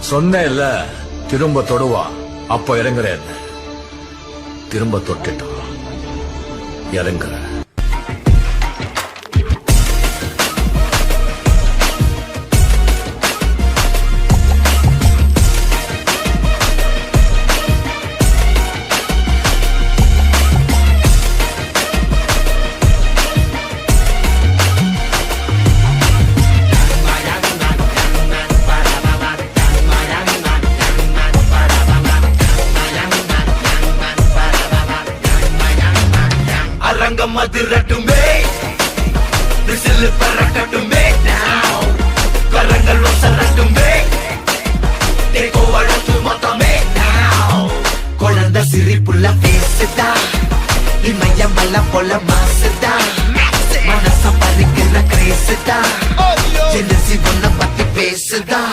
சொன்னேன்ல திரும்ப தொடுவா, அப்ப இறங்குறேன். திரும்ப தொட்டுட்டான், இறங்குற. அரங்கம் அதிரட்டுமே, விசில் பறக்கட்டுமே, கரங்கள் ஒசரட்டுமே, தேக்கோ அழகு மொத்தமே. குழந்தை சிரிப்புள்ள பேசுதா, இமயமலை போல மாசுதா, மனச பறிக்கிற கிரேசுதா, ஜெனசி ஒன்ன பத்தி பேசுதா.